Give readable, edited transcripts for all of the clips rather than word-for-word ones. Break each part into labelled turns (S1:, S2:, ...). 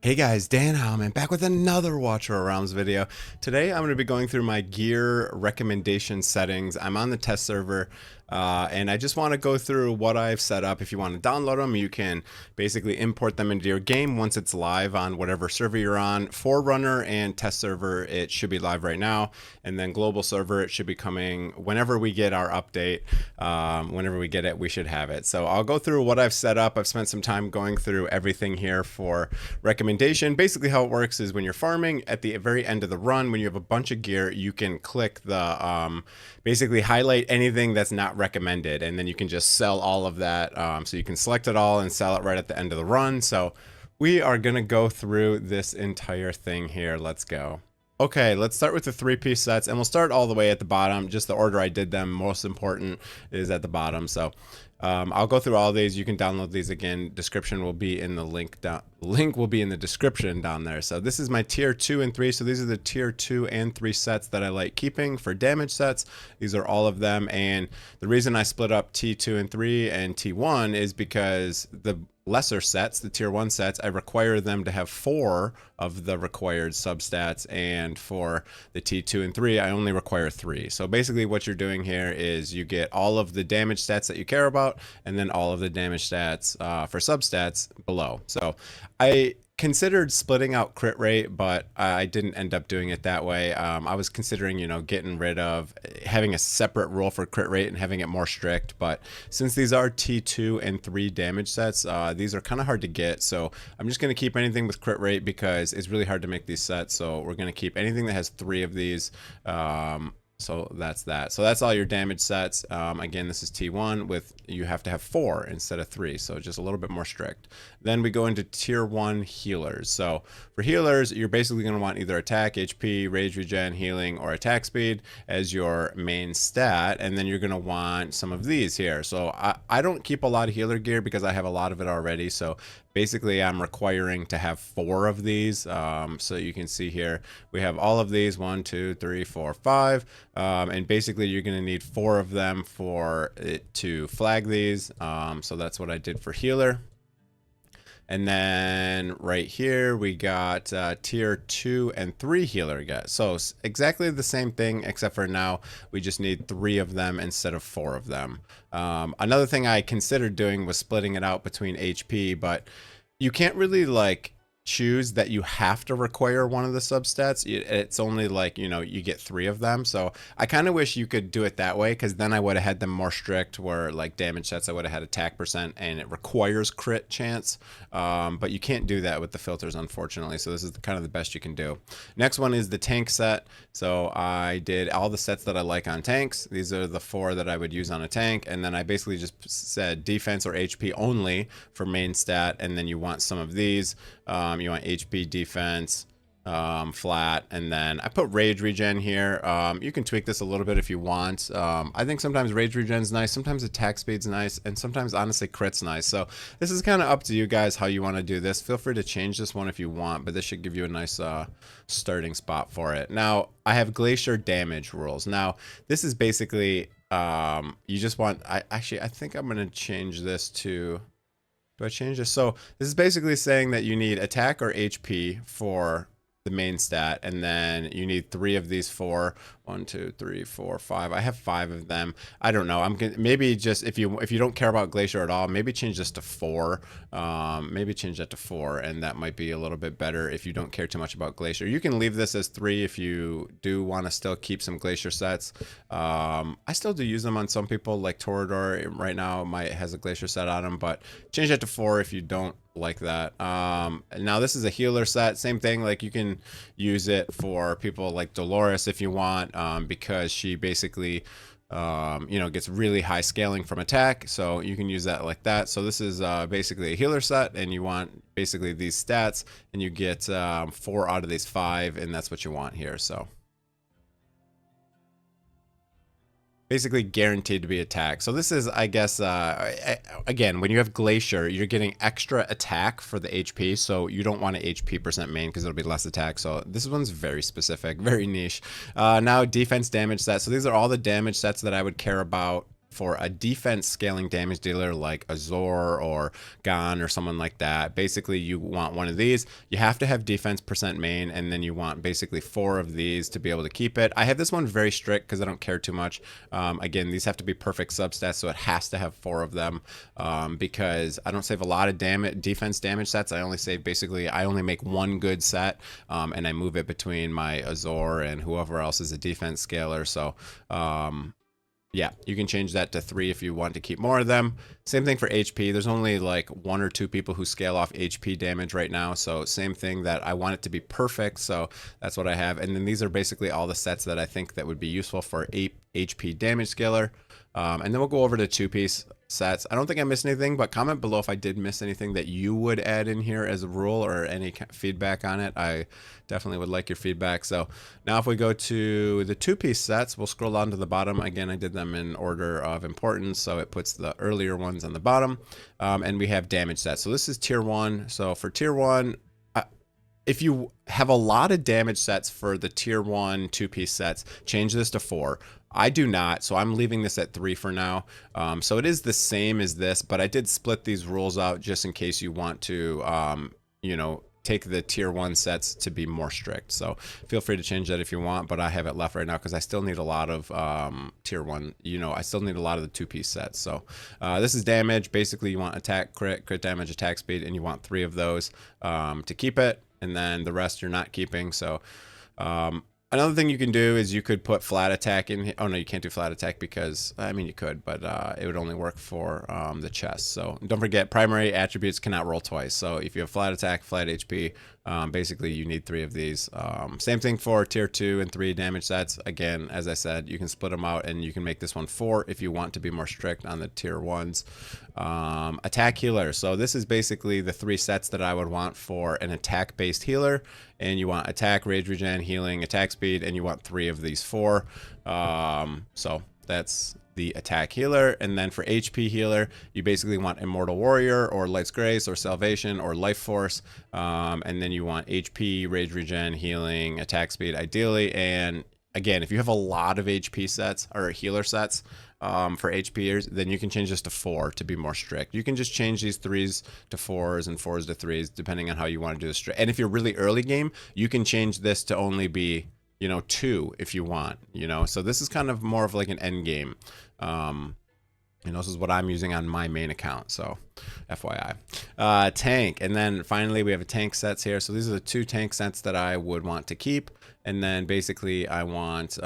S1: Hey guys, Dan Howman back with another Watch Our Realms video. Today I'm going to be going through my gear recommendation settings. I'm on the test server and I just want to go through what I've set up. If you want to download them, you can basically import them into your game once it's live on whatever server you're on. Forerunner and test server, it should be live right now. And then global server, it should be coming whenever we get our update. Whenever we get it, we should have it. So I'll go through what I've set up. I've spent some time going through everything here for recommendation. Basically how it works is when you're farming at the very end of the run, when you have a bunch of gear, you can click the basically highlight anything that's not recommended, and then you can just sell all of that. So you can select it all and sell it right at the end of the run. So we are gonna go through this entire thing here. Let's go. Okay, let's start with the 3-piece sets, and we'll start all the way at the bottom. Just the order I did them, most important is at the bottom. So I'll go through all these. You can download these again. Description will be in the link down. Link will be in the description down there. So this is my tier 2 and 3. So these are the tier 2 and 3 sets that I like keeping for damage sets. These are all of them. And the reason I split up T2 and 3 and T1 is because the lesser sets, the tier 1 sets, I require them to have 4 of the required substats, and for the T2 and 3 I only require 3. So basically what you're doing here is you get all of the damage stats that you care about, and then all of the damage stats for substats below. So I considered splitting out crit rate, but I didn't end up doing it that way. I was considering, getting rid of having a separate rule for crit rate and having it more strict. But since these are T2 and 3 damage sets, these are kind of hard to get. So I'm just going to keep anything with crit rate because it's really hard to make these sets. So we're going to keep anything that has 3 of these. So that's that. So that's all your damage sets. Again, this is T1 with you have to have 4 instead of 3. So just a little bit more strict. Then we go into tier 1 healers. So for healers, you're basically going to want either attack, HP, rage regen, healing, or attack speed as your main stat. And then you're going to want some of these here. So I don't keep a lot of healer gear because I have a lot of it already. So basically I'm requiring to have 4 of these. So you can see here we have all of these, 1, 2, 3, 4, 5. And basically you're going to need 4 of them for it to flag these. So that's what I did for healer. And then right here we got tier 2 and 3 healer get. So exactly the same thing, except for now we just need 3 of them instead of 4 of them. Another thing I considered doing was splitting it out between HP, but you can't really choose that you have to require one of the substats. It's only you get 3 of them. So I kind of wish you could do it that way, because then I would have had them more strict, where damage sets I would have had attack percent and it requires crit chance, but you can't do that with the filters, unfortunately. So this is kind of the best you can do. Next one is the tank set. So I did all the sets that I like on tanks. These are the 4 that I would use on a tank, and then I basically just said defense or HP only for main stat, and then you want some of these. You want HP, defense, flat, and then I put rage regen here. You can tweak this a little bit if you want. I think sometimes rage regen's nice, sometimes attack speed's nice, and sometimes honestly crit's nice. So this is kind of up to you guys how you want to do this. Feel free to change this one if you want, but this should give you a nice starting spot for it. Now I have glacier damage rules. Now this is basically you just want, I think I'm going to change this to, do I change this? So this is basically saying that you need attack or HP for the main stat, and then you need 3 of these 4. 1, 2, 3, 4, 5. I have 5 of them. I don't know. I'm gonna maybe just, if you don't care about glacier at all, maybe change this to 4. Maybe change that to 4, and that might be a little bit better if you don't care too much about glacier. You can leave this as 3 if you do want to still keep some glacier sets. I still do use them on some people, like Torador right now has a glacier set on him, but change that to 4 if you don't like that. Now this is a healer set, same thing. You can use it for people like Dolores if you want, because she basically gets really high scaling from attack, so you can use that like that. So this is basically a healer set, and you want basically these stats, and you get 4 out of these 5, and that's what you want here. So basically guaranteed to be attacked. So this is, I guess, again, when you have glacier, you're getting extra attack for the HP, so you don't want an HP percent main because it'll be less attack. So this one's very specific, very niche. Now defense damage set. So these are all the damage sets that I would care about for a defense scaling damage dealer like Azor or Gon or someone like that, basically you want one of these. You have to have defense percent main, and then you want basically 4 of these to be able to keep it. I have this one very strict because I don't care too much. Again, these have to be perfect substats, so it has to have 4 of them, because I don't save a lot of defense damage sets. I only save basically, I only make one good set, and I move it between my Azor and whoever else is a defense scaler. So yeah, you can change that to 3 if you want to keep more of them. Same thing for HP. There's only like 1 or 2 people who scale off HP damage right now. So same thing, that I want it to be perfect. So that's what I have. And then these are basically all the sets that I think that would be useful for 8 HP damage scaler. And then we'll go over to 2-piece sets. I don't think I missed anything, but comment below if I did miss anything that you would add in here as a rule, or any feedback on it. I definitely would like your feedback. So now if we go to the 2-piece sets, we'll scroll down to the bottom. Again, I did them in order of importance, so it puts the earlier ones on the bottom. And we have damage sets. So this is tier 1. So for tier 1, if you have a lot of damage sets for the tier 1 2-piece sets, change this to 4. I do not, so I'm leaving this at 3 for now. So it is the same as this, but I did split these rules out just in case you want to, you know, take the tier 1 sets to be more strict. So feel free to change that if you want, but I have it left right now because I still need a lot of tier 1, you know, I still need a lot of the 2-piece sets. So this is damage. Basically, you want attack, crit damage, attack speed, and you want 3 of those to keep it, and then the rest you're not keeping. So another thing you can do is you could put flat attack in here. Oh no, you can't do flat attack because, I mean, you could, but it would only work for the chest. So don't forget, primary attributes cannot roll twice. So if you have flat attack, flat HP, basically you need 3 of these. Same thing for tier 2 and 3 damage sets. Again, as I said, you can split them out and you can make this one 4 if you want to be more strict on the tier 1s. Attack healer. So this is basically the 3 sets that I would want for an attack based healer, and you want attack, rage regen, healing, attack speed, and you want 3 of these 4. So that's the attack healer. And then for HP healer, you basically want Immortal Warrior or Light's Grace or Salvation or Life Force, and then you want HP, rage regen, healing, attack speed ideally. And again, if you have a lot of HP sets or healer sets for HPers, then you can change this to 4 to be more strict. You can just change these 3s to 4s and 4s to 3s depending on how you want to do this. And if you're really early game, you can change this to only be, you know, 2 if you want, you know. So this is kind of more of like an end game. You know, this is what I'm using on my main account, so FYI. Tank, and then finally we have a tank sets here. So these are the 2 tank sets that I would want to keep. And then basically I want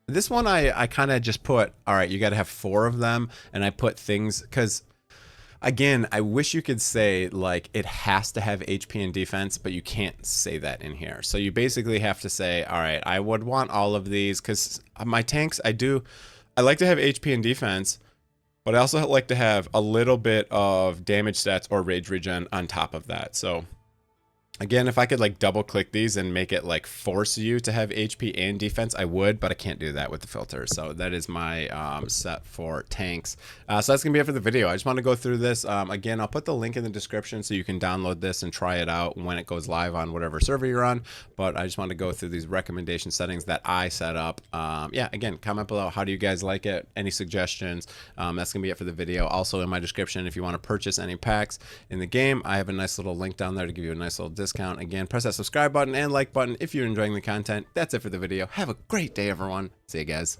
S1: this one I kind of just put, all right, you got to have 4 of them, and I put things because, again, I wish you could say like it has to have HP and defense, but you can't say that in here. So you basically have to say, all right, I would want all of these because my tanks, I like to have HP and defense, but I also like to have a little bit of damage stats or rage regen on top of that. So again, if I could like double click these and make it like force you to have HP and defense, I would, but I can't do that with the filter. So that is my set for tanks. So that's gonna be it for the video. I just want to go through this. Again, I'll put the link in the description so you can download this and try it out when it goes live on whatever server you're on. But I just want to go through these recommendation settings that I set up. Yeah, again, comment below. How do you guys like it? Any suggestions? That's gonna be it for the video. Also in my description, if you want to purchase any packs in the game, I have a nice little link down there to give you a nice little discount. Again, press that subscribe button and like button if you're enjoying the content. That's it for the video. Have a great day, everyone. See you guys.